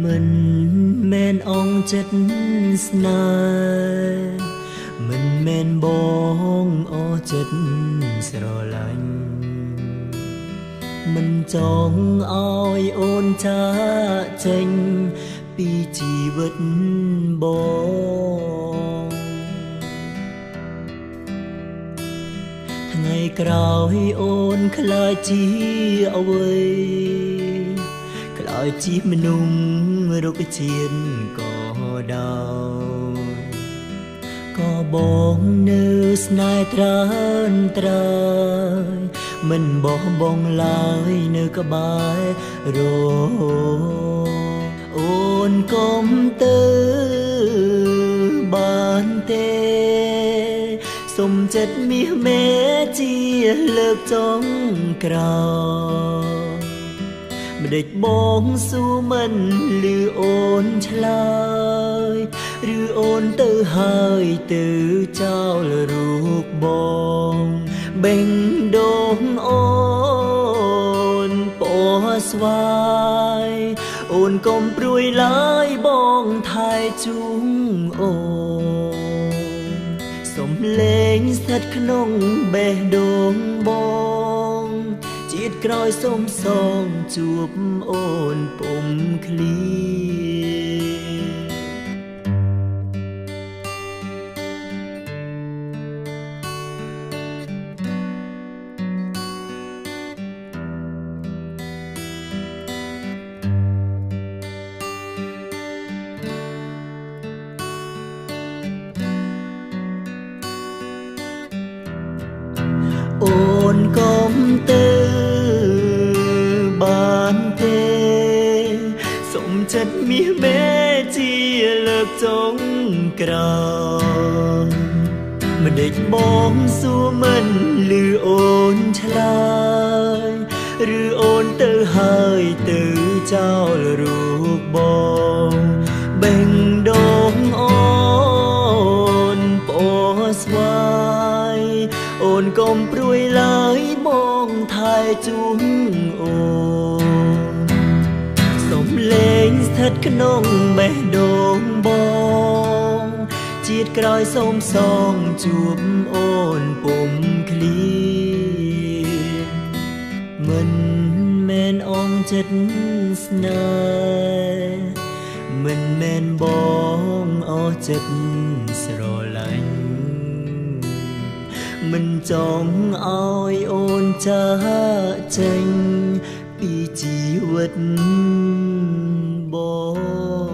មិនមែនអងចិត្តស្នេហ៍មិនមែនបងអស់ចិត្តស្រឡាញ់មិនចង់ឲ្យអូនចាកចេញពីជីវិតបងថ្ងៃក្រោយអូនខ្លាចជាអ្វីខ្លាចជាមនុស្សរុក្ខជាតិក៏ដោយក៏បងនៅស្នេហ៍ត្រើនត្រើយមិនបោះបង់ឡើយនៅក្បែររអូនកុំទៅបានទេសុំចិត្តមាសមេជាលើកចុងក្រោយម្ដេចបងសួរមិនឮអូនឆ្លើយឬអូនទៅហើយទៅចោលរូបបងបេងដូងអូនពណ៌ស្វាយអូនកុំព្រួយឡើយបងថែជូងអូនសុំលេងស្ថិតក្នុងបេះដូងបងជាតិក្រោយសុំសងជួបអូនពុំឃ្លាអូនកុំទៅបានទេសុំចិត្តមាសមេជាលើកចុងក្រោយម្ដេចបងសួរមិនឮអូនឆ្លើយឬអូនទៅហើយទៅចោលរូបបងបេងដូងអូនពណ៌ស្វាយអូនកុំព្រួយឡើយបងថែជូនអូនសុំលេងស្ថិតក្នុងបេះដូងបងជាតិក្រោយសូមសងជួបអូនពុំឃ្លាមិនមែនអងចិត្តស្នេហ៍មិនមែនបងអស់ចិត្តស្រឡាញ់មិនចង់ឲ្យអូនចាកចេញពីជីវិតបង